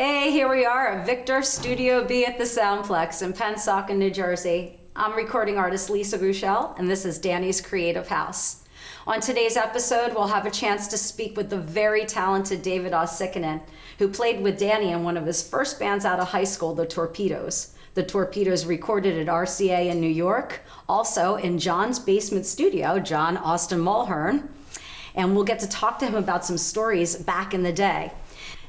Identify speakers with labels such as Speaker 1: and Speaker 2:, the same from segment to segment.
Speaker 1: Hey, here we are at Victor Studio B at the Soundplex in Pennsauken, New Jersey. I'm recording artist Lisa Ruschel, and this is Danny's Creative House. On today's episode, we'll have a chance to speak with the very talented David Uosikkinen, who played with Danny in one of his first bands out of high school, the Torpedoes. The Torpedoes recorded at RCA in New York, also in John's basement studio, John Austin Mulhern, and we'll get to talk to him about some stories back in the day.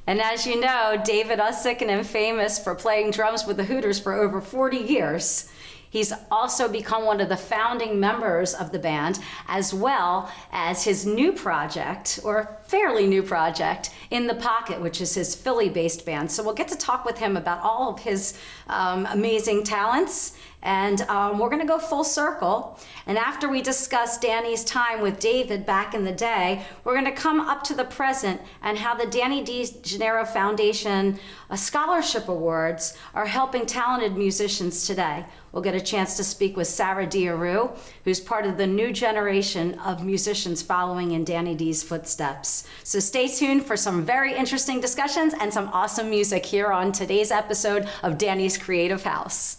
Speaker 1: And as you know, David Uosikkinen, famous for playing drums with the Hooters for over 40 years. He's also become one of the founding members of the band, as well as his new project, or fairly new project, In the Pocket, which is his Philly-based band. So we'll get to talk with him about all of his amazing talents, and we're gonna go full circle. And after we discuss Danny's time with David back in the day, we're gonna come up to the present and how the Danny DeGennaro Foundation Scholarship Awards are helping talented musicians today. We'll get a chance to speak with Dia Rue, who's part of the new generation of musicians following in Danny D's footsteps. So stay tuned for some very interesting discussions and some awesome music here on today's episode of Danny's Creative House.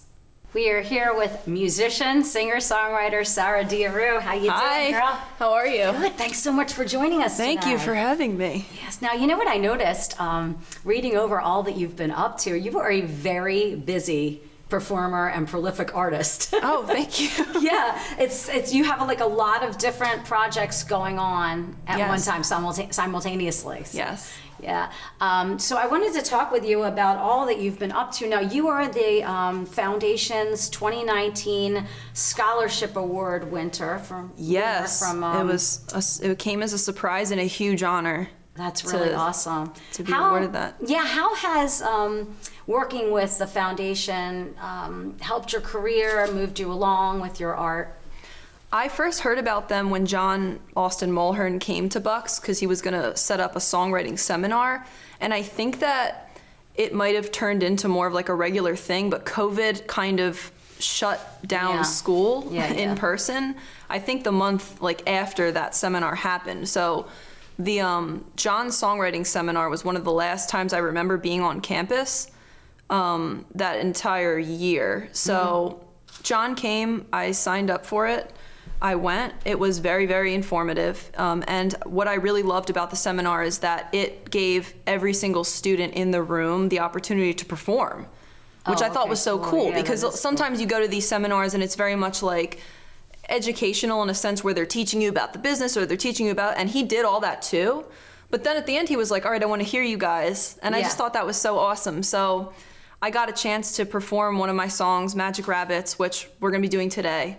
Speaker 1: We are here with musician, singer-songwriter Dia Rue. How you doing, girl?
Speaker 2: How are you?
Speaker 1: Good. Thanks so much for joining us
Speaker 2: Thank
Speaker 1: today.
Speaker 2: you for having me.
Speaker 1: Yes. Now, you know what I noticed reading over all that you've been up to? You are a very busy performer and prolific artist.
Speaker 2: Oh, thank you.
Speaker 1: Yeah, it's you have like a lot of different projects going on at one time simultaneously. So,
Speaker 2: yes.
Speaker 1: Yeah. So I wanted to talk with you about all that you've been up to. Now, you are the Foundation's 2019 Scholarship Award winner from
Speaker 2: it came as a surprise and a huge honor.
Speaker 1: That's really awesome.
Speaker 2: To be awarded that.
Speaker 1: Yeah, how has working with the foundation helped your career, moved you along with your art?
Speaker 2: I first heard about them when John Austin Mulhern came to Bucks because he was going to set up a songwriting seminar. And I think that it might have turned into more of like a regular thing, but COVID kind of shut down school in person. I think the month like after that seminar happened. So the John songwriting seminar was one of the last times I remember being on campus that entire year. So John came, I signed up for it. I went. It was very, very informative. And what I really loved about the seminar is that it gave every single student in the room the opportunity to perform, which I thought was so cool because sometimes you go to these seminars and it's very much like educational in a sense where they're teaching you about the business or they're teaching you about, and he did all that too. But then at the end he was like, all right, I want to hear you guys. And I just thought that was so awesome. So I got a chance to perform one of my songs, Magic Rabbits, which we're going to be doing today.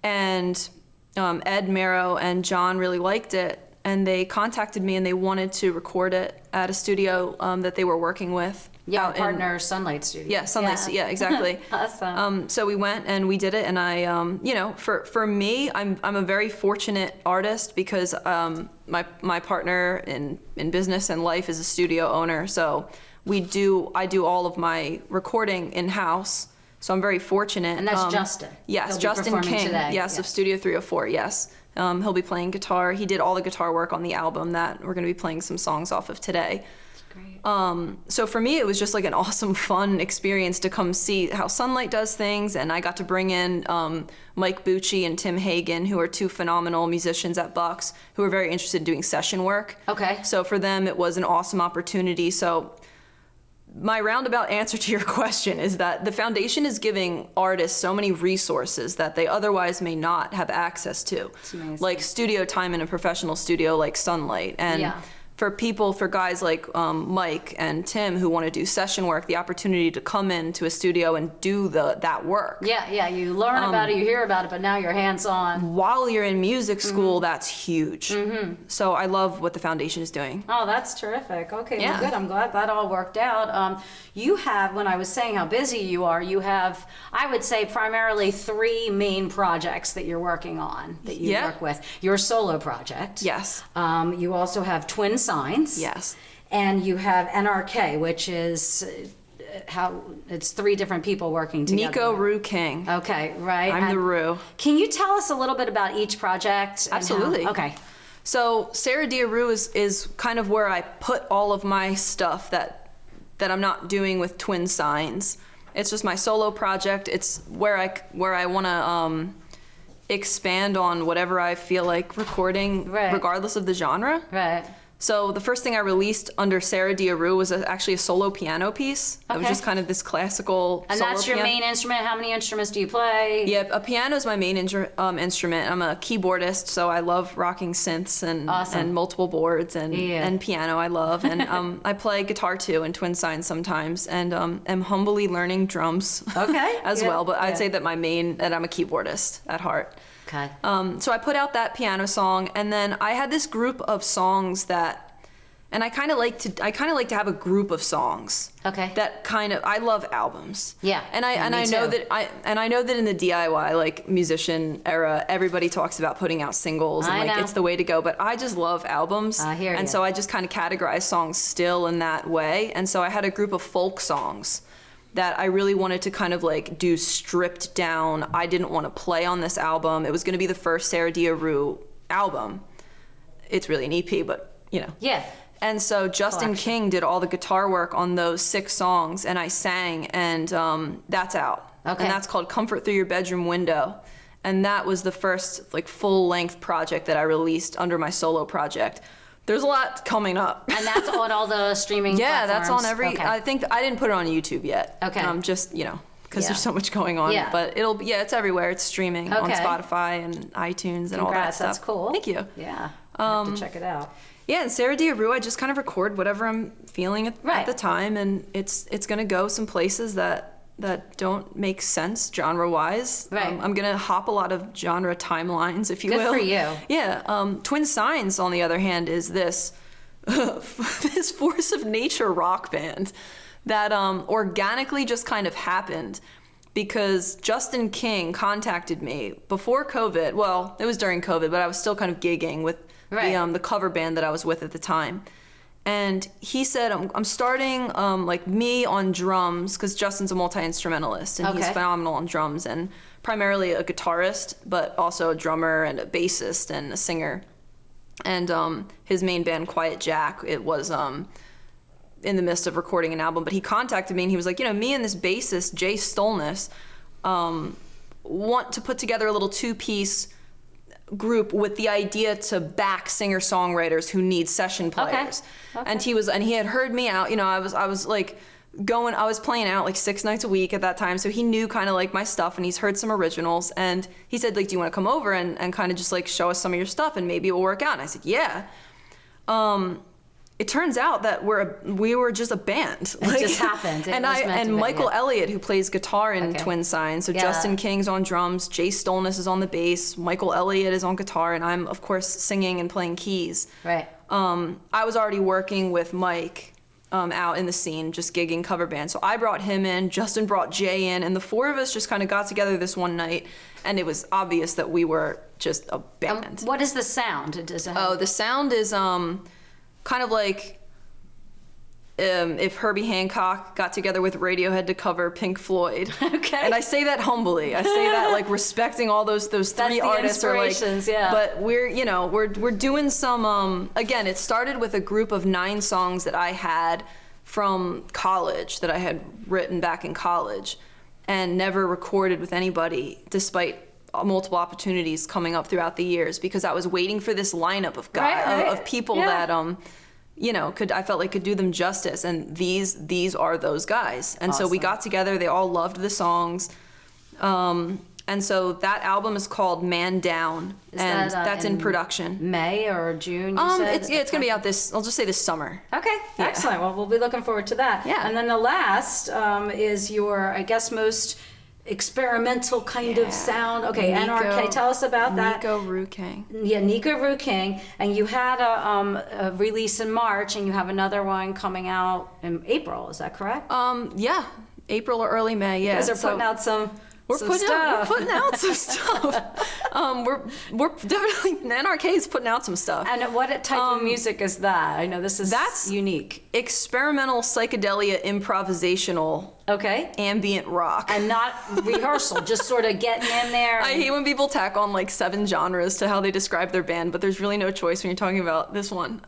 Speaker 2: And Ed, Marrow, and John really liked it, and they contacted me and they wanted to record it at a studio that they were working with.
Speaker 1: Yeah, our partner, Sunlight Studio.
Speaker 2: Yeah, Sunlight, yeah, exactly.
Speaker 1: Awesome.
Speaker 2: So we went and we did it, and I, you know, for me, I'm a very fortunate artist because my partner in business and life is a studio owner, so I do all of my recording in-house. So I'm very fortunate.
Speaker 1: And that's Justin.
Speaker 2: Yes, Justin King.
Speaker 1: Today.
Speaker 2: Yes, of Studio 304. Yes, he'll be playing guitar. He did all the guitar work on the album that we're going to be playing some songs off of today.
Speaker 1: That's great.
Speaker 2: So for me, it was just like an awesome, fun experience to come see how Sunlight does things, and I got to bring in Mike Bucci and Tim Hagen, who are two phenomenal musicians at Bucks, who are very interested in doing session work.
Speaker 1: Okay.
Speaker 2: So for them, it was an awesome opportunity. So my roundabout answer to your question is that the foundation is giving artists so many resources that they otherwise may not have access to, like studio time in a professional studio like Sunlight. And for guys like Mike and Tim who want to do session work, the opportunity to come into a studio and do that work.
Speaker 1: Yeah, you learn about it, you hear about it, but now you're hands-on.
Speaker 2: While you're in music school, that's huge. So I love what the foundation is doing.
Speaker 1: Oh, that's terrific. Okay, well, good. I'm glad that all worked out. You have, when I was saying how busy you are, you have, I would say, primarily 3 main projects that you're working on, that you work with. Your solo project.
Speaker 2: Yes.
Speaker 1: You also have Twin Signs.
Speaker 2: Yes.
Speaker 1: And you have NRK, which is how it's 3 different people working together.
Speaker 2: Nico Rue King.
Speaker 1: Okay, right.
Speaker 2: I'm the Rue.
Speaker 1: Can you tell us a little bit about each project?
Speaker 2: Absolutely.
Speaker 1: Okay.
Speaker 2: So Dia Rue is kind of where I put all of my stuff that that I'm not doing with Twin Signs. It's just my solo project. It's where I want to expand on whatever I feel like recording, regardless of the genre.
Speaker 1: Right.
Speaker 2: So the first thing I released under Dia Rue was actually a solo piano piece. It was just kind of this classical
Speaker 1: And
Speaker 2: solo
Speaker 1: that's your main instrument? How many instruments do you play?
Speaker 2: Yeah, a piano is my main instrument. I'm a keyboardist, so I love rocking synths and multiple boards and piano I love. And I play guitar too and Twin Signs sometimes, and am humbly learning drums as well. But I'd say that that I'm a keyboardist at heart.
Speaker 1: Okay.
Speaker 2: So I put out that piano song, and then I had this group of songs and I kind of like to have a group of songs.
Speaker 1: Okay.
Speaker 2: That I love albums.
Speaker 1: Yeah.
Speaker 2: And I know that in the DIY like musician era, everybody talks about putting out singles and like it's the way to go, but I just love albums.
Speaker 1: I hear you.
Speaker 2: And so I just kind of categorize songs still in that way. And so I had a group of folk songs that I really wanted to kind of like do stripped down. I didn't want to play on this album. It was going to be the first Dia Rue album. It's really an EP, but you know.
Speaker 1: Yeah.
Speaker 2: And so Justin King did all the guitar work on those 6 songs, and I sang, and that's out.
Speaker 1: Okay.
Speaker 2: And that's called Comfort Through Your Bedroom Window. And that was the first like full-length project that I released under my solo project. There's a lot coming up.
Speaker 1: And that's on all the streaming platforms?
Speaker 2: That's on every, I think, I didn't put it on YouTube yet.
Speaker 1: Okay.
Speaker 2: Just, because there's so much going on.
Speaker 1: Yeah.
Speaker 2: But it's everywhere. It's streaming on Spotify and iTunes and all that stuff.
Speaker 1: That's cool.
Speaker 2: Thank you.
Speaker 1: Yeah. I have to check it out.
Speaker 2: Yeah, and Dia Rue, I just kind of record whatever I'm feeling at the time, and it's going to go some places that don't make sense genre-wise.
Speaker 1: Right.
Speaker 2: I'm going to hop a lot of genre timelines, if you will.
Speaker 1: Good for you.
Speaker 2: Yeah. Twin Signs, on the other hand, is this this force of nature rock band that organically just kind of happened because Justin King contacted me before COVID. Well, it was during COVID, but I was still kind of gigging with the cover band that I was with at the time. And he said, I'm starting like me on drums, because Justin's a multi-instrumentalist, and he's phenomenal on drums, and primarily a guitarist, but also a drummer and a bassist and a singer. And his main band, Quiet Jack, it was in the midst of recording an album, but he contacted me and he was like, me and this bassist, Jay Stolness, want to put together a little 2-piece group with the idea to back singer-songwriters who need session players. Okay. And he had heard me out. I was like I was playing out like 6 nights a week at that time, so he knew kind of like my stuff, and he's heard some originals, and he said, like, do you want to come over and kind of just like show us some of your stuff and maybe it will work out? And I said, yeah. It turns out that we were just a band.
Speaker 1: It just happened.
Speaker 2: And Michael Elliott, who plays guitar in Twin Signs. So Justin King's on drums, Jay Stolness is on the bass, Michael Elliott is on guitar, and I'm of course singing and playing keys.
Speaker 1: Right.
Speaker 2: I was already working with Mike out in the scene, just gigging cover band. So I brought him in, Justin brought Jay in, and the 4 of us just kind of got together this one night, and it was obvious that we were just a band.
Speaker 1: What is the sound?
Speaker 2: The sound is kind of like if Herbie Hancock got together with Radiohead to cover Pink Floyd.
Speaker 1: Okay.
Speaker 2: And I say that humbly. I say that like respecting all those 3 artists are like, but we're doing some again, it started with a group of 9 songs that I had from college that I had written back in college and never recorded with anybody despite multiple opportunities coming up throughout the years, because I was waiting for this lineup of guys of people that I felt like could do them justice, and these are those guys. And so we got together, they all loved the songs. And so that album is called Man Down, and that's in production.
Speaker 1: May or June, you said?
Speaker 2: It's going to be out I'll just say this summer.
Speaker 1: Okay, excellent. Well, we'll be looking forward to that.
Speaker 2: Yeah.
Speaker 1: And then the last is your, I guess, most experimental kind of sound. Okay, NRK, tell us about that.
Speaker 2: Nico Rue King.
Speaker 1: Yeah, Nico Rue King. And you had a release in March, and you have another one coming out in April, is that correct?
Speaker 2: Yeah, April or early May, yeah.
Speaker 1: You guys are putting out some
Speaker 2: We're putting out some stuff. We're definitely, NRK is putting out some stuff.
Speaker 1: And what type of music is that? I know that's unique.
Speaker 2: Experimental psychedelia improvisational.
Speaker 1: Okay.
Speaker 2: Ambient rock.
Speaker 1: And not rehearsal, just sort of getting in there.
Speaker 2: I hate when people tack on like 7 genres to how they describe their band, but there's really no choice when you're talking about this one.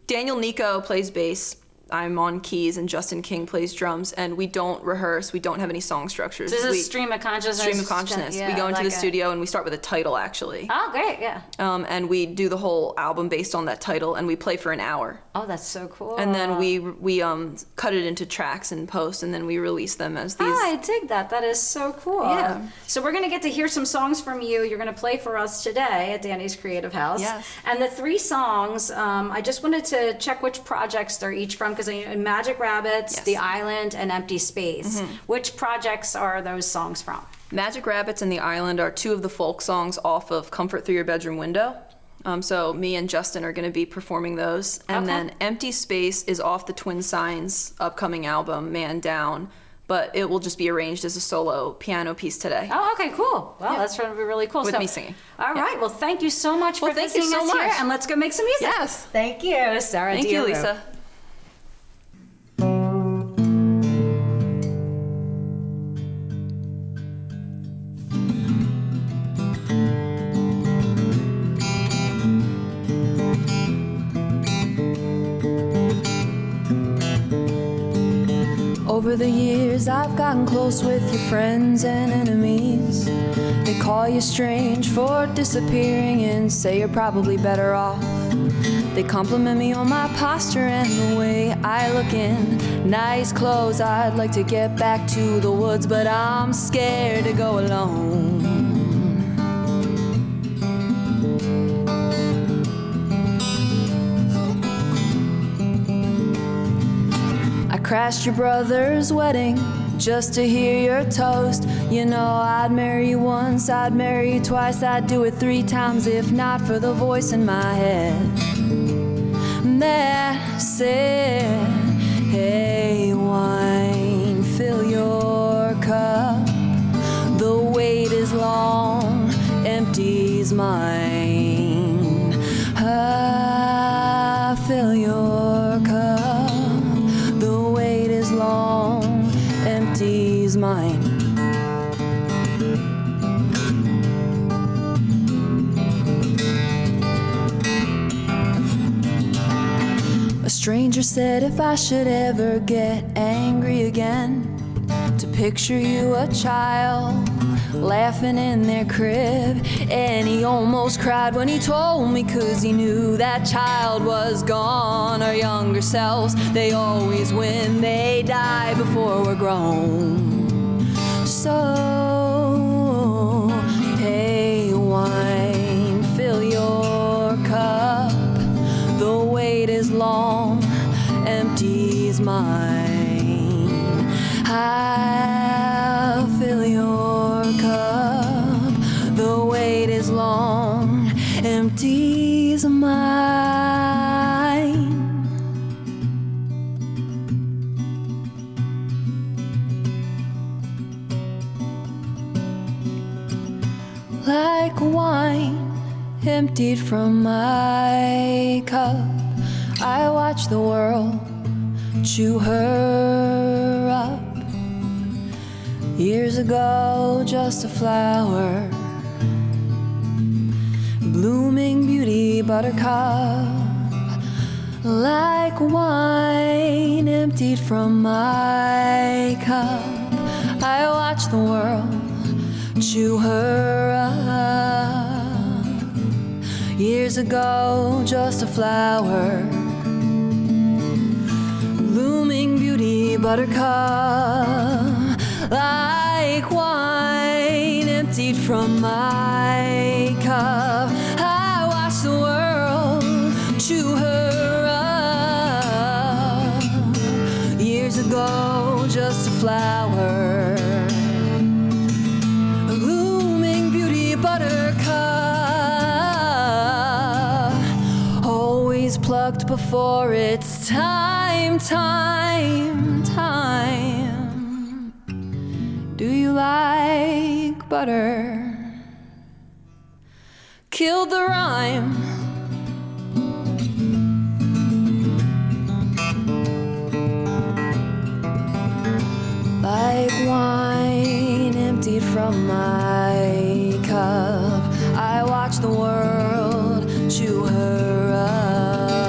Speaker 2: Daniel Nico plays bass. I'm on keys and Justin King plays drums, and we don't rehearse. We don't have any song structures.
Speaker 1: So this is stream of consciousness.
Speaker 2: Stream of consciousness.
Speaker 1: Yeah,
Speaker 2: we go into
Speaker 1: like
Speaker 2: the studio and we start with a title, actually.
Speaker 1: Oh, great, yeah.
Speaker 2: And we do the whole album based on that title, and we play for an hour.
Speaker 1: Oh, that's so cool.
Speaker 2: And then we cut it into tracks in post, and then we release them as these.
Speaker 1: Oh, I dig that. That is so cool.
Speaker 2: Yeah.
Speaker 1: So we're going to get to hear some songs from you. You're going to play for us today at Danny's Creative House.
Speaker 2: Yes.
Speaker 1: And the 3 songs, I just wanted to check which projects they're each from, because Magic Rabbits,
Speaker 2: Yes.
Speaker 1: The Island, and Empty Space. Which projects are those songs from?
Speaker 2: Magic Rabbits and The Island are 2 of the folk songs off of Comfort Through Your Bedroom Window. So me and Justin are going to be performing those. And then Empty Space is off the Twin Signs upcoming album, Man Down. But it will just be arranged as a solo piano piece today.
Speaker 1: Oh, okay, cool. Well, that's going to be really cool.
Speaker 2: With me singing.
Speaker 1: All right. Well, thank you so much for
Speaker 2: thank you
Speaker 1: visiting
Speaker 2: so
Speaker 1: us here.
Speaker 2: much.
Speaker 1: And let's go make some music.
Speaker 2: Yes.
Speaker 1: Thank you, Sarah.
Speaker 2: Thank
Speaker 1: Dia
Speaker 2: you,
Speaker 1: Rue.
Speaker 2: Lisa.
Speaker 3: Over the years, I've gotten close with your friends and enemies. They call you strange for disappearing and say you're probably better off. They compliment me on my posture and the way I look in nice clothes. I'd like to get back to the woods, but I'm scared to go alone. I crashed your brother's wedding just to hear your toast. You know, I'd marry you once, I'd marry you twice, I'd do it 3 times if not for the voice in my head that said, hey, wine, fill your cup. The wait is long, empty's mine. Fill your cup. The wait is long, empty's mine. A stranger said if I should ever get angry again, to picture you a child laughing in their crib. And he almost cried when he told me, 'cause he knew that child was gone. Our younger selves, they always win, they die before we're grown. So, hey, wine, fill your cup. The wait is long, empty's mine. I'll fill your cup. The wait is long, empty's mine. Like wine emptied from my cup, I watch the world chew her up. Years ago, just a flower, blooming beauty buttercup. Like wine emptied from my cup, I watch the world chew her up. Years ago, just a flower, blooming beauty buttercup. Like wine emptied from my cup, I watch the world chew her up. Years ago, just a flower, a blooming beauty buttercup, always plucked before it's time, time, time. Do you like butter? Killed the rhyme. Like wine emptied from my cup, I watch the world chew her up.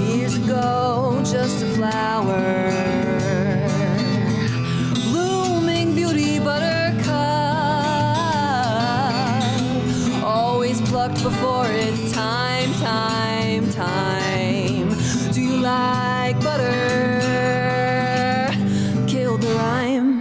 Speaker 3: Years ago, flower, blooming beauty buttercup, always plucked before it's time, time, time. Do you like butter? Kill the rhyme.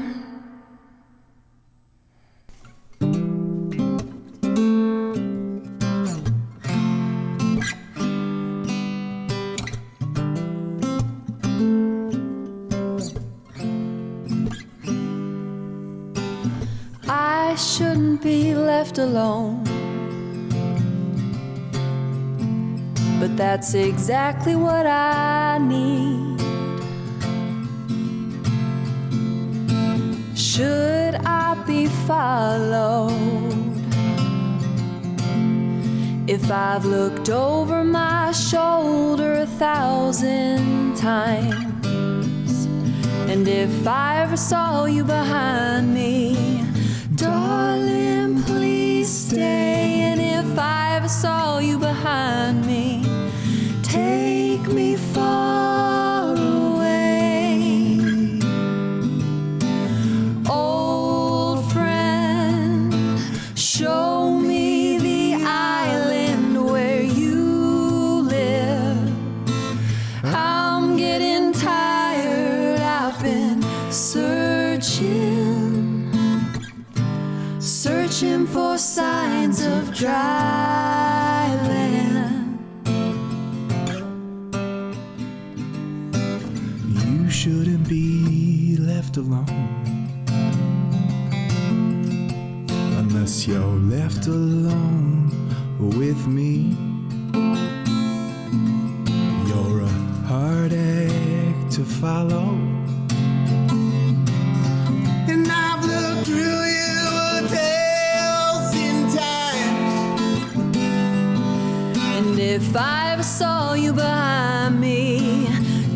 Speaker 3: I shouldn't be left alone, but that's exactly what I need. Should I be followed if I've looked over my shoulder 1,000 times? And if I ever saw you behind me, darling, please stay. And if I ever saw you behind me, take me far away. Old friend, show me the island where you live. I'm getting tired, I've been searching for signs of dry land.
Speaker 4: You shouldn't be left alone unless you're left alone with me. You're a heartache to follow, and I've looked through you 1,000 times.
Speaker 3: And if I ever saw you behind me,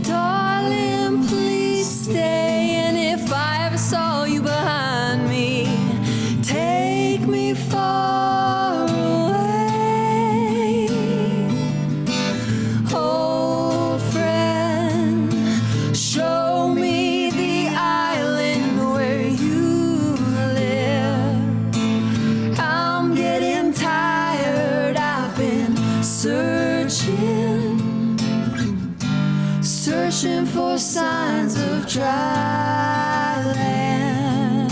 Speaker 3: darling, please stay. And if I ever saw you behind me, take me far away. Old friend, show me the island where you live. I'm getting tired, I've been searching for signs of dry land.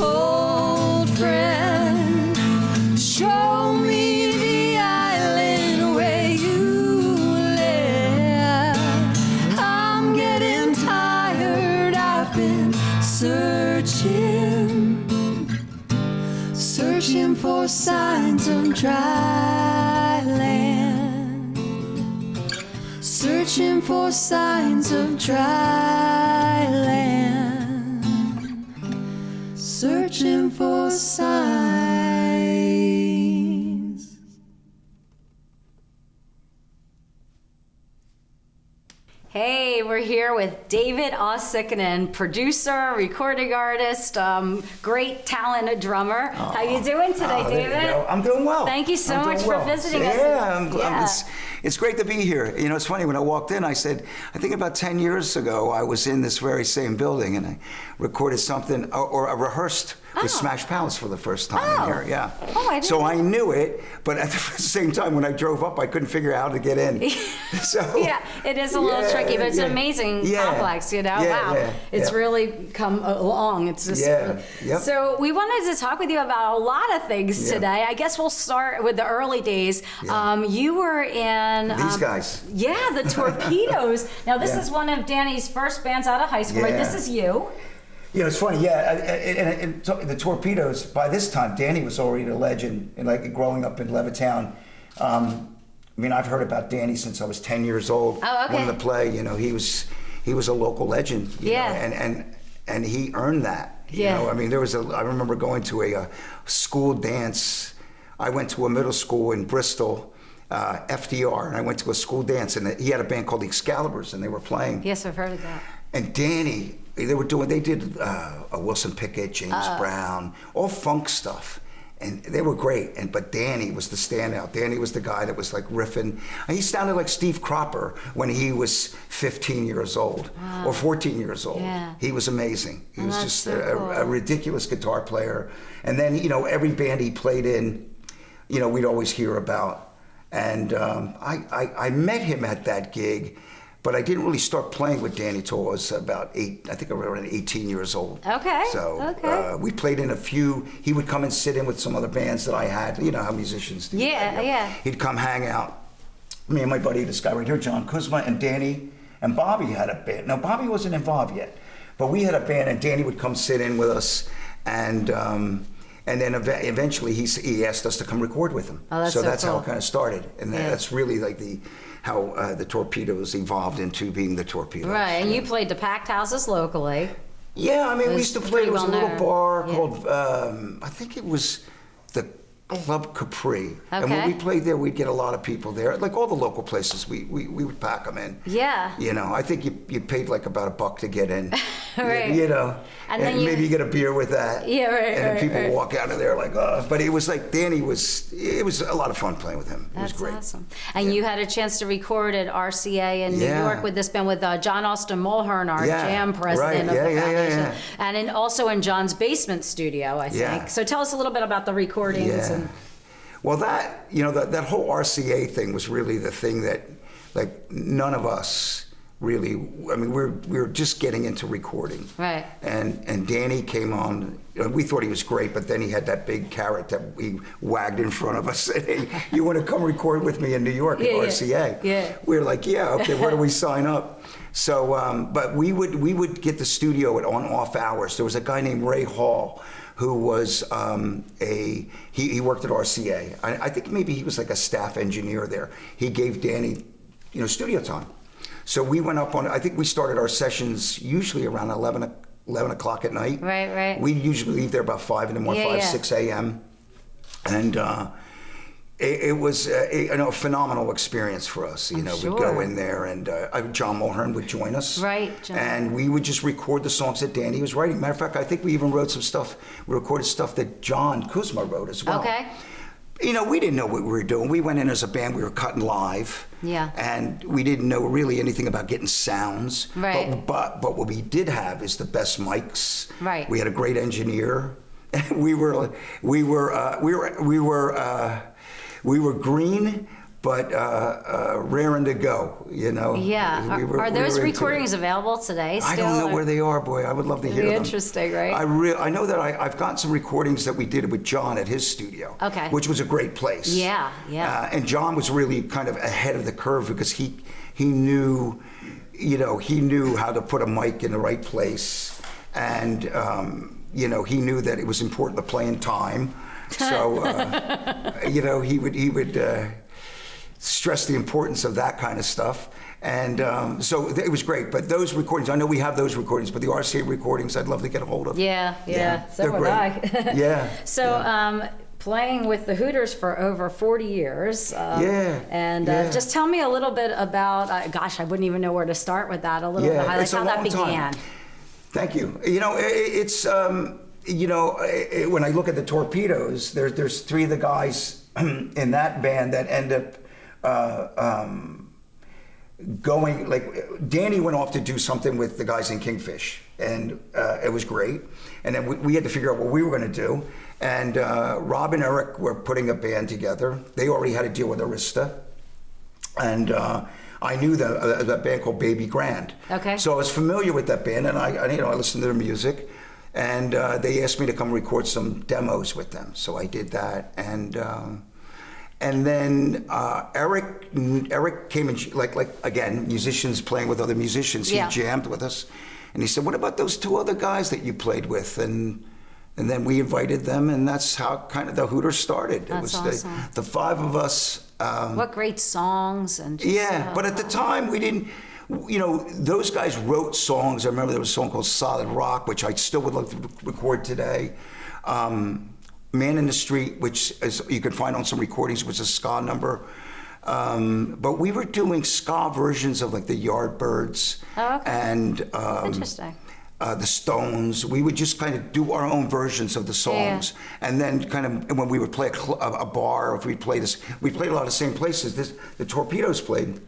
Speaker 3: Old friend, show me the island where you live. I'm getting tired, I've been searching for signs of dry land. Searching for signs of dry land. Searching for signs.
Speaker 1: Hey, we're here with David Uosikkinen, producer, recording artist, great talented drummer. How you doing today, David?
Speaker 5: There you go. I'm doing well.
Speaker 1: Thank you so much for visiting us.
Speaker 5: Yeah, it's great to be here. You know, it's funny, when I walked in, I said, I think about 10 years ago, I was in this very same building and I recorded something, or I rehearsed with Smash Palace for the first time in here, yeah.
Speaker 1: Oh, I didn't
Speaker 5: So I knew it, but at the same time, when I drove up, I couldn't figure out how to get in. So,
Speaker 1: yeah, it is a little tricky, but it's an amazing complex, you know? Wow. It's really come along. It's just So we wanted to talk with you about a lot of things today. I guess we'll start with the early days. You were in
Speaker 5: these guys.
Speaker 1: Yeah, the Torpedoes. Now this is one of Danny's first bands out of high school, right? This is you.
Speaker 5: Yeah, it's funny. Yeah, and the Torpedoes. By this time, Danny was already a legend. And like growing up in Levittown, I mean, I've heard about Danny since I was 10 years old.
Speaker 1: Oh, okay.
Speaker 5: Wanted to play. You know, he was a local legend. You know, and he earned that. You know, I mean, I remember going to a school dance. I went to a middle school in Bristol, FDR, and I went to a school dance, and he had a band called the Excaliburs, and they were playing.
Speaker 1: Yes, I've heard of that.
Speaker 5: And Danny, they did a Wilson Pickett, James Brown, all funk stuff. And they were great, but Danny was the standout. Danny was the guy that was like riffing. And he sounded like Steve Cropper when he was 15 years old or 14 years old.
Speaker 1: Yeah.
Speaker 5: He was amazing. He was just
Speaker 1: so cool.
Speaker 5: a ridiculous guitar player. And then, every band he played in, we'd always hear about. And I met him at that gig, but I didn't really start playing with Danny till I was about I think around 18 years old.
Speaker 1: Okay.
Speaker 5: So we played in a few. He would come and sit in with some other bands that I had. You know how musicians do.
Speaker 1: Yeah.
Speaker 5: He'd come hang out. Me and my buddy, this guy right here, John Kuzma, and Danny, and Bobby had a band. No, Bobby wasn't involved yet, but we had a band, and Danny would come sit in with us, and then eventually he asked us to come record with him.
Speaker 1: Oh,
Speaker 5: so that's
Speaker 1: cool.
Speaker 5: how it kind of started, and that's really like how the Torpedoes evolved into being the Torpedoes.
Speaker 1: Right, and you played the packed houses locally.
Speaker 5: Yeah, I mean, we used to play. There was a little bar called, I think it was the Club Capri.
Speaker 1: Okay.
Speaker 5: And when we played there, we'd get a lot of people there. Like all the local places, we would pack them in.
Speaker 1: Yeah.
Speaker 5: I think you paid like about $1 to get in.
Speaker 1: Right.
Speaker 5: And then maybe you get a beer with that.
Speaker 1: Yeah, right.
Speaker 5: And then people walk out of there like, oh. But it was like, it was a lot of fun playing with him. It was great.
Speaker 1: That's awesome. And you had a chance to record at RCA in New York with this band with John Austin Mulhern, our jam president of the foundation. And also in John's basement studio, I think.
Speaker 5: Yeah.
Speaker 1: So tell us a little bit about the recordings.
Speaker 5: Yeah. Well, that whole RCA thing was really the thing that, like, none of us really, I mean, we were just getting into recording.
Speaker 1: Right.
Speaker 5: And Danny came on, we thought he was great, but then he had that big carrot that he wagged in front of us, saying, hey, you want to come record with me in New York at RCA?
Speaker 1: Yeah.
Speaker 5: We were like, yeah, okay, where do we sign up? So, but we would get the studio at on-off hours. There was a guy named Ray Hall, who was he worked at RCA. I think maybe he was like a staff engineer there. He gave Danny, studio time. So we went up on, I think we started our sessions usually around 11 o'clock at night.
Speaker 1: Right.
Speaker 5: We usually leave there about 5 in the morning, 6 a.m. And it was a phenomenal experience for us. We'd go in there, and John Mulhern would join us.
Speaker 1: Right, John.
Speaker 5: And we would just record the songs that Danny was writing. Matter of fact, I think we even wrote some stuff. We recorded stuff that John Kuzma wrote as well.
Speaker 1: Okay.
Speaker 5: We didn't know what we were doing. We went in as a band. We were cutting live.
Speaker 1: Yeah.
Speaker 5: And we didn't know really anything about getting sounds.
Speaker 1: Right.
Speaker 5: But what we did have is the best mics.
Speaker 1: Right.
Speaker 5: We had a great engineer. We were green, but raring to go,
Speaker 1: Yeah. Are those recordings available today still?
Speaker 5: I don't know where they are, boy. I would love to hear them.
Speaker 1: Interesting, right?
Speaker 5: I know that I've got some recordings that we did with John at his studio.
Speaker 1: Okay.
Speaker 5: Which was a great place.
Speaker 1: Yeah.
Speaker 5: And John was really kind of ahead of the curve because he knew, he knew how to put a mic in the right place, and he knew that it was important to play in time. So, he would stress the importance of that kind of stuff. And so it was great. But those recordings, I know we have those recordings, but the RCA recordings I'd love to get a hold of.
Speaker 1: Yeah. So would I.
Speaker 5: Yeah.
Speaker 1: So playing with the Hooters for over 40 years. And just tell me a little bit about, I wouldn't even know where to start with that, a little bit, like how that began.
Speaker 5: Thank you. It's... when I look at the Torpedoes, there's 3 of the guys in that band that end up going, like, Danny went off to do something with the guys in Kingfish, and it was great. And then we had to figure out what we were going to do. And Rob and Eric were putting a band together. They already had to deal with Arista. And I knew that band called Baby Grand. Okay. So I was familiar with that band, and I listened to their music. And they asked me to come record some demos with them, so I did that. And then Eric came and like again, musicians playing with other musicians. He jammed with us, and he said, "What about those 2 other guys that you played with?" And then we invited them, and that's how kind of the Hooters started.
Speaker 1: That's awesome.
Speaker 5: The 5 of us.
Speaker 1: What great songs and just,
Speaker 5: but at the time we didn't. Those guys wrote songs. I remember there was a song called Solid Rock, which I still would love to record today. Man in the Street, which you can find on some recordings, was a ska number. But we were doing ska versions of like the Yardbirds.
Speaker 1: Oh, okay.
Speaker 5: And
Speaker 1: interesting.
Speaker 5: the Stones. We would just kind of do our own versions of the songs, and then kind of when we would play a bar, if we played we played a lot of the same places. The Torpedoes played.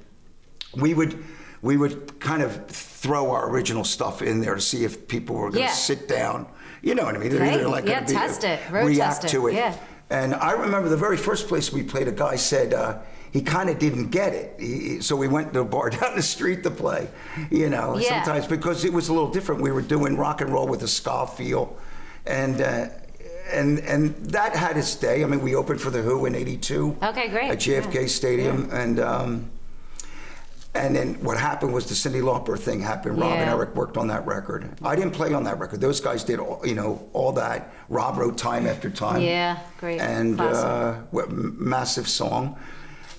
Speaker 5: We would kind of throw our original stuff in there to see if people were going to sit down. You know what I mean? They're either like going to
Speaker 1: test it,
Speaker 5: react to it. Yeah. And I remember the very first place we played, a guy said he kind of didn't get it. So we went to a bar down the street to play, you know, sometimes because it was a little different. We were doing rock and roll with a ska feel. And that had its day. I mean, we opened for The Who in '82.
Speaker 1: Okay, great.
Speaker 5: At JFK Stadium. And then what happened was the Cyndi Lauper thing happened. Rob and Eric worked on that record. I didn't play on that record. Those guys did, all that. Rob wrote Time After Time.
Speaker 1: Yeah, great.
Speaker 5: And massive song.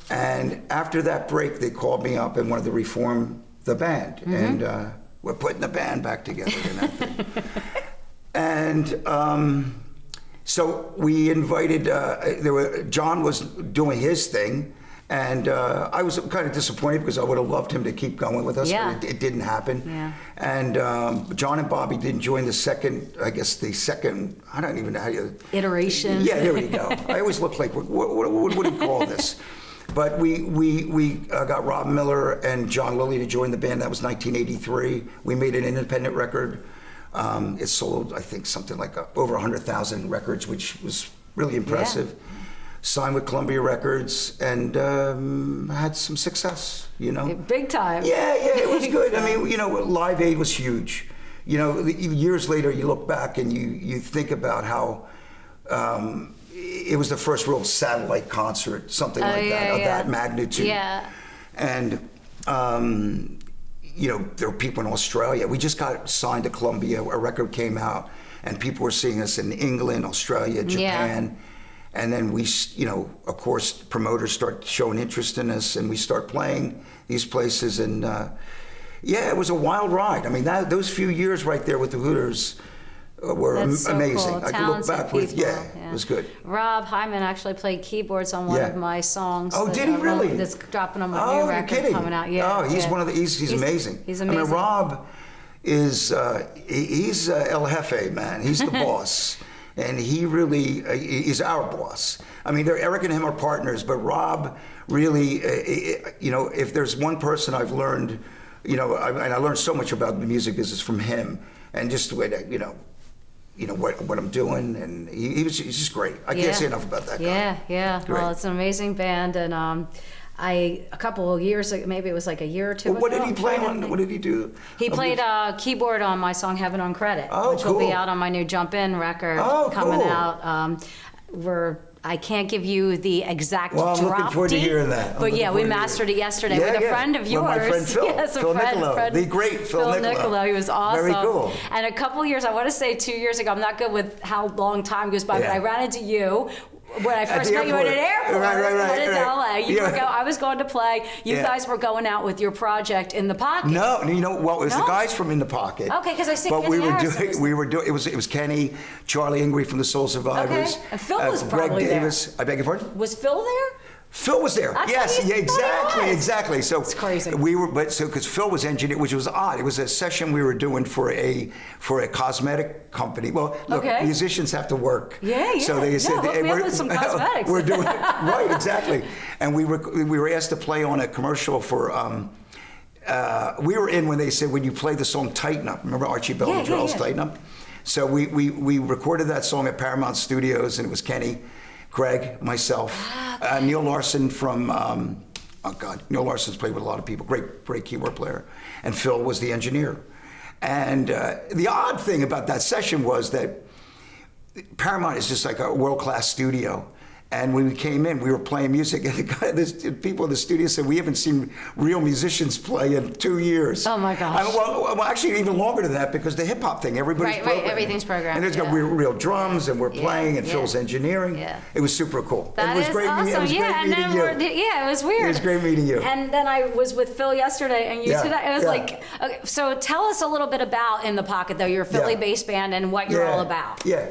Speaker 5: And after that break, they called me up and wanted to reform the band. Mm-hmm. And we're putting the band back together and everything. And so we invited, John was doing his thing. And I was kind of disappointed because I would have loved him to keep going with us, but it didn't happen. Yeah. And John and Bobby didn't join the second, I don't even know how you...
Speaker 1: Iteration.
Speaker 5: Yeah, there you go. I always look like, what do you call this? But we got Rob Miller and John Lilly to join the band. That was 1983. We made an independent record. It sold, I think, something like over 100,000 records, which was really impressive. Yeah. Signed with Columbia Records and had some success, you know.
Speaker 1: Big time.
Speaker 5: Yeah, it was good. I mean, Live Aid was huge. Years later, you look back and you think about how it was the first real satellite concert, something like that, of that magnitude. Yeah. And, there were people in Australia. We just got signed to Columbia. A record came out, and people were seeing us in England, Australia, Japan. Yeah. And then we, of course, promoters start showing interest in us, and we start playing these places. And it was a wild ride. I mean, those few years right there with the Hooters were amazing.
Speaker 1: Cool.
Speaker 5: I could look back with, it was good.
Speaker 1: Rob Hyman actually played keyboards on one of my songs.
Speaker 5: Oh, did he really?
Speaker 1: That's dropping on my new record coming out. Yeah.
Speaker 5: Oh, he's he's amazing.
Speaker 1: He's amazing.
Speaker 5: I mean, Rob is he's El Jefe, man. He's the boss. And he really is our boss. I mean, Eric and him are partners, but Rob really, if there's one person I've learned, and I learned so much about the music business from him, and just the way that, what I'm doing, and he's just great. I can't say enough about that guy.
Speaker 1: Yeah. Great. Well, it's an amazing band, and a couple of years ago, maybe it was like a year or two ago.
Speaker 5: What did he play on? What did he do?
Speaker 1: He played keyboard on my song Heaven on Credit, which will be out on my new Jump In record coming out. I can't give you the exact drop
Speaker 5: I'm looking forward to hearing that.
Speaker 1: But we mastered it yesterday with a friend of yours.
Speaker 5: With my friend Phil.
Speaker 1: Yes,
Speaker 5: Phil Niccolo. The great Phil Niccolo.
Speaker 1: He was awesome.
Speaker 5: Very cool.
Speaker 1: And a couple of years, I want to say 2 years ago, I'm not good with how long time goes by, but I ran into you when I first met you at an airport, headed to LA. I was going to play. You guys were going out with your project In the Pocket.
Speaker 5: No, it was the guys from In the Pocket.
Speaker 1: Okay, because I see.
Speaker 5: But we were doing. It was Kenny, Charlie Ingrid from the Soul Survivors.
Speaker 1: Okay, and Phil was probably
Speaker 5: Greg Davis.
Speaker 1: there.
Speaker 5: I beg your pardon?
Speaker 1: Was Phil there?
Speaker 5: Phil was there. Exactly. So
Speaker 1: it's crazy.
Speaker 5: Because Phil was engineer, which was odd. It was a session we were doing for a cosmetic company. Well, look, musicians have to work.
Speaker 1: Yeah.
Speaker 5: So they said,
Speaker 1: hook me up with some cosmetics.
Speaker 5: We're doing right, exactly. And we were asked to play on a commercial for. We were in when they said, when you play the song Tighten Up. Remember Archie Bell and Joel's Tighten Up? So we recorded that song at Paramount Studios, and it was Kenny, Greg, myself, Neil Larson from, Neil Larson's played with a lot of people, great keyboard player, and Phil was the engineer. And the odd thing about that session was that Paramount is just like a world-class studio. And when we came in, we were playing music, and the people in the studio said, we haven't seen real musicians play in 2 years.
Speaker 1: Oh my gosh.
Speaker 5: Well, actually even longer than that, because the hip hop thing, everybody's programming.
Speaker 1: Right, everything's programmed.
Speaker 5: And there's got real drums, and we're playing, and Phil's engineering. Yeah. It was super cool.
Speaker 1: That
Speaker 5: it was
Speaker 1: is
Speaker 5: great
Speaker 1: awesome.
Speaker 5: It was great meeting you.
Speaker 1: It was weird.
Speaker 5: It was great meeting you.
Speaker 1: And then I was with Phil yesterday, and you today. It was like, okay, so tell us a little bit about In the Pocket, though, your Philly-based band, and what you're all about.
Speaker 5: Yeah.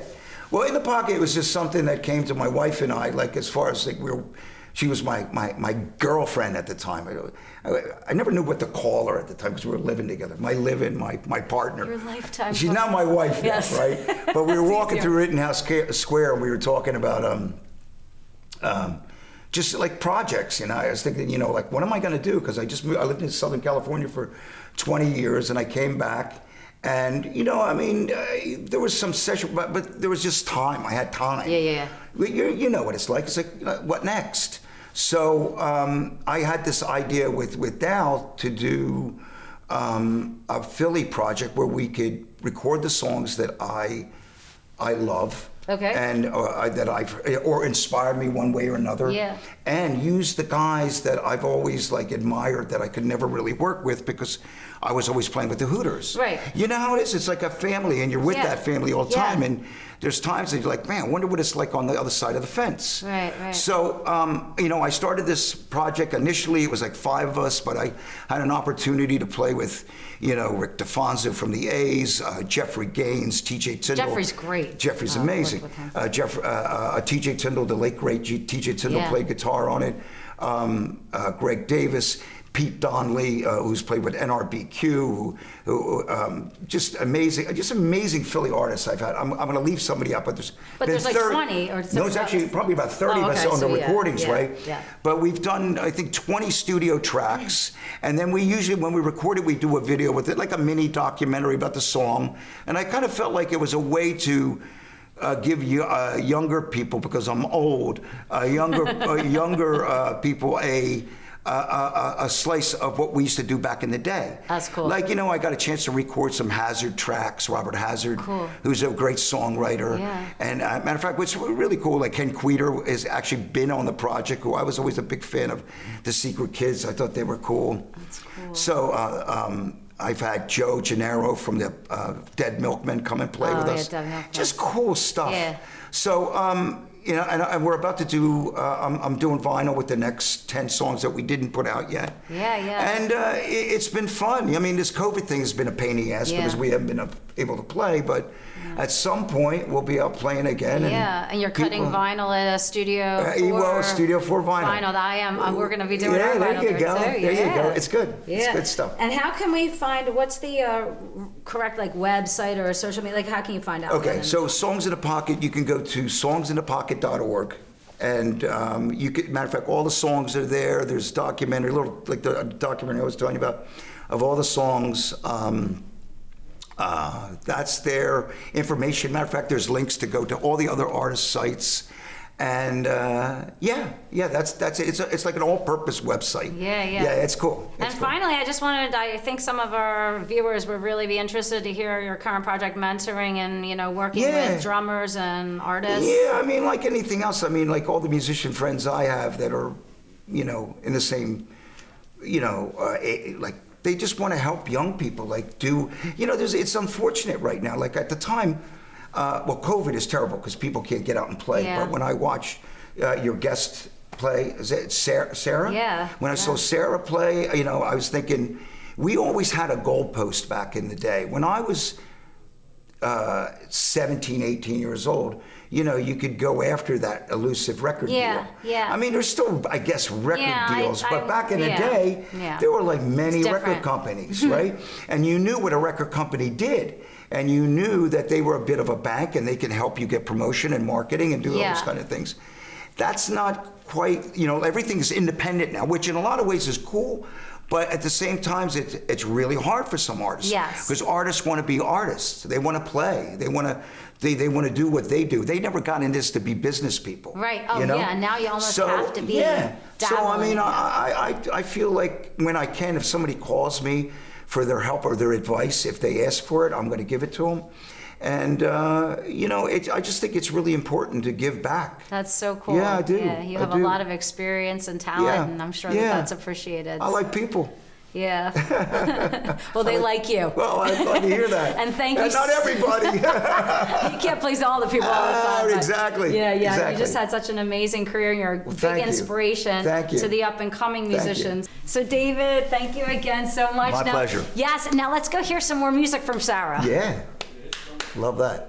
Speaker 5: Well, In the Pocket was just something that came to my wife and I, like as far as like we were She was my girlfriend at the time. I never knew what to call her at the time because we were living together. My live-in, my partner.
Speaker 1: Your lifetime.
Speaker 5: She's not my wife
Speaker 1: yes.
Speaker 5: yet, right? But we were walking through Rittenhouse Square and we were talking about just like projects. You know, I was thinking, you know, like what am I going to do? Because I lived in Southern California for 20 years and I came back. And, you know, I mean, there was some session, but there was just time. I had time.
Speaker 1: Yeah.
Speaker 5: You know what it's like. It's like, what next? So I had this idea with Dal to do a Philly project where we could record the songs that I love.
Speaker 1: Okay.
Speaker 5: And or inspired me one way or another.
Speaker 1: Yeah.
Speaker 5: And use the guys that I've always like admired that I could never really work with because I was always playing with the Hooters.
Speaker 1: Right.
Speaker 5: You know how it is? It's like a family and you're with
Speaker 1: Yeah.
Speaker 5: that family all the
Speaker 1: Yeah.
Speaker 5: time. And there's times that you're like, man, I wonder what it's like on the other side of the fence.
Speaker 1: Right.
Speaker 5: So, you know, I started this project. Initially, it was like 5 of us, but I had an opportunity to play with, you know, Rick DeFonso from the A's, Jeffrey Gaines, TJ Tyndall.
Speaker 1: Jeffrey's great.
Speaker 5: Jeffrey's amazing. TJ Tyndall, the late great TJ Tyndall played guitar on it. Greg Davis. Pete Donnelly, who's played with NRBQ, who just amazing Philly artists I've had. I'm going to leave somebody out, but there's
Speaker 1: like 20 or
Speaker 5: no, it's actually probably about 30 of us on the recordings, right?
Speaker 1: Yeah.
Speaker 5: But we've done, I think, 20 studio tracks, and then we usually, when we record it, we do a video with it, like a mini documentary about the song, and I kind of felt like it was a way to give you younger people, because I'm old, younger people a slice of what we used to do back in the day.
Speaker 1: That's cool.
Speaker 5: Like, you know, I got a chance to record some Hazard tracks, Robert Hazard, who's a great songwriter.
Speaker 1: Yeah.
Speaker 5: And matter of fact, what's really cool, like Ken Queter has actually been on the project, who I was always a big fan of The Secret Kids. I thought they were cool.
Speaker 1: That's cool.
Speaker 5: So I've had Joe Gennaro from the Dead Milkmen come and play with us.
Speaker 1: Dead Milkmen.
Speaker 5: Just cool stuff.
Speaker 1: Yeah.
Speaker 5: So, you know, and we're about to do, I'm doing vinyl with the next 10 songs that we didn't put out yet.
Speaker 1: Yeah.
Speaker 5: And it's been fun. I mean, this COVID thing has been a pain in the ass because we haven't been able to play, but at some point we'll be out playing again.
Speaker 1: And you're cutting vinyl at a Studio 4.
Speaker 5: Studio 4
Speaker 1: vinyl. We're going to be doing our vinyl
Speaker 5: there you go.
Speaker 1: too.
Speaker 5: There you go. It's good.
Speaker 1: Yeah.
Speaker 5: It's good stuff.
Speaker 1: And how can we find, what's the correct like website or social media, like how can you find out?
Speaker 5: Okay, so Songs in the Pocket, you can go to songsinthepocket.org. And you could, matter of fact, all the songs are there. There's documentary, little like the documentary I was telling you about, of all the songs. That's their information. Matter of fact, there's links to go to all the other artist sites. And that's it. It's like an all-purpose website.
Speaker 1: Yeah.
Speaker 5: Yeah, it's cool.
Speaker 1: And finally, I think some of our viewers would really be interested to hear your current project, mentoring and, you know, working with drummers and artists.
Speaker 5: Yeah, I mean, like anything else. I mean, like all the musician friends I have that are, you know, in the same, you know, like they just want to help young people, like do, you know, it's unfortunate right now. Like at the time, well, COVID is terrible because people can't get out and play.
Speaker 1: Yeah.
Speaker 5: But when I watch your guest play, is it Sarah?
Speaker 1: Yeah.
Speaker 5: When I saw Sarah play, you know, I was thinking, we always had a goalpost back in the day. When I was 17, 18 years old, you know, you could go after that elusive record deal.
Speaker 1: Yeah.
Speaker 5: I mean, there's still, I guess, record deals, but back in the day, there were like many record companies, right? And you knew what a record company did. And you knew that they were a bit of a bank and they can help you get promotion and marketing and do all those kind of things. That's not quite, you know, everything is independent now, which in a lot of ways is cool. But at the same time, it's really hard for some artists.
Speaker 1: Yes.
Speaker 5: Because artists want to be artists. They want to play. They want to do what they do. They never got in this to be business people.
Speaker 1: Right. Oh,
Speaker 5: you know?
Speaker 1: yeah. Now you almost have to be. Yeah.
Speaker 5: So I mean, I feel like when I can, if somebody calls me for their help or their advice, if they ask for it, I'm going to give it to them. And, you know, I just think it's really important to give back.
Speaker 1: That's so cool.
Speaker 5: Yeah, I do.
Speaker 1: Yeah, you have a lot of experience and talent, and I'm sure that's appreciated.
Speaker 5: I like people.
Speaker 1: Yeah. Well, they like you.
Speaker 5: Well, I'd like to hear that.
Speaker 1: And thank you.
Speaker 5: Not everybody.
Speaker 1: You can't please all the people all the time.
Speaker 5: Exactly.
Speaker 1: Yeah.
Speaker 5: Exactly.
Speaker 1: You just had such an amazing career, and you're a big inspiration to the up-and-coming musicians. So, David, thank you again so much.
Speaker 5: My pleasure.
Speaker 1: Yes. Now let's go hear some more music from Sarah.
Speaker 5: Yeah. Love that.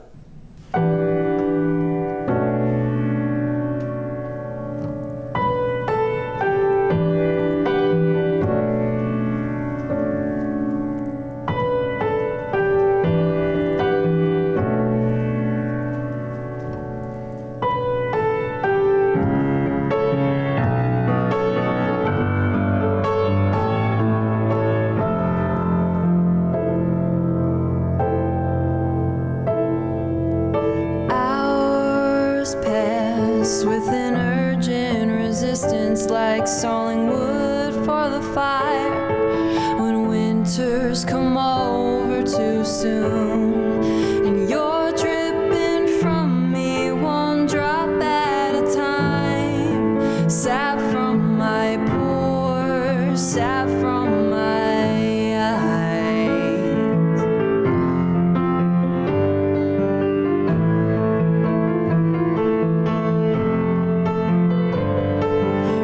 Speaker 3: winters come over too soon, and you're dripping from me one drop at a time. Sap from my pores, sap from my eyes.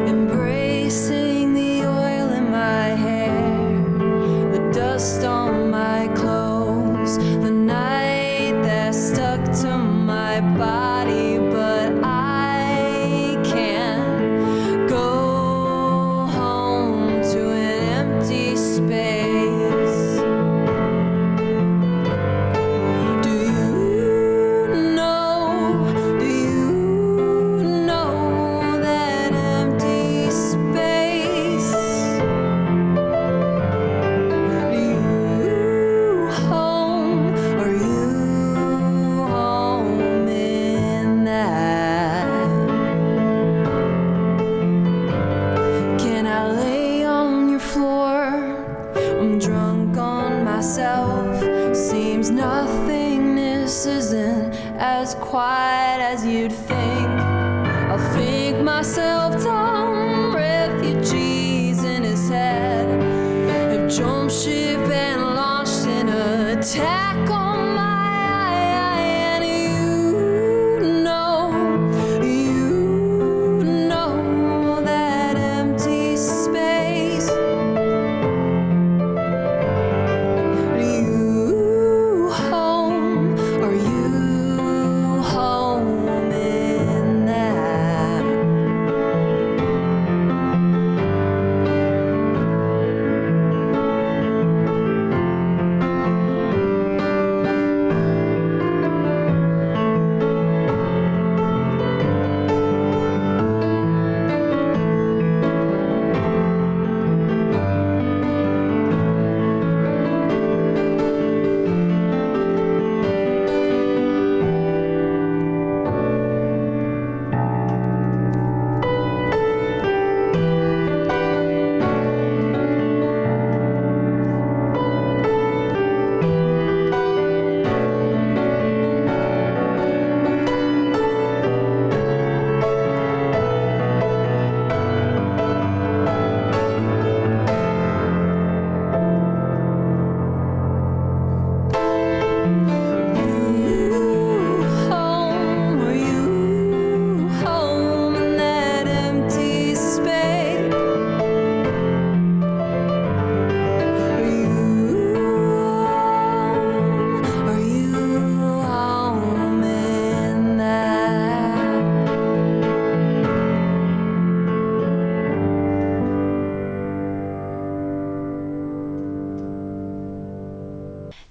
Speaker 3: Embracing the oil in my hair, the dust on my clothes, the night that stuck to my body, but I can't go home to an empty space. Do you know that empty space? Are you home in that? Can I lay on your floor? I'm drunk on myself. Seems nothingness isn't as quiet as you'd think. I'll think myself dumb. Refugees in his head have jumped ship and launched an attack on my eye. And you know that empty space. Are you home in that?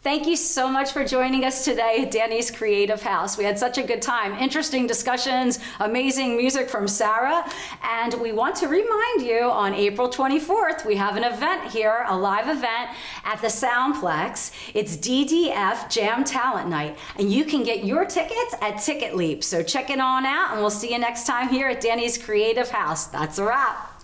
Speaker 1: Thank you so much for joining us today at Danny's Creative House. We had such a good time. Interesting discussions, amazing music from Sarah. And we want to remind you on April 24th, we have an event here, a live event at the Soundplex. It's DDF Jam Talent Night. And you can get your tickets at Ticket Leap. So check it on out and we'll see you next time here at Danny's Creative House. That's a wrap.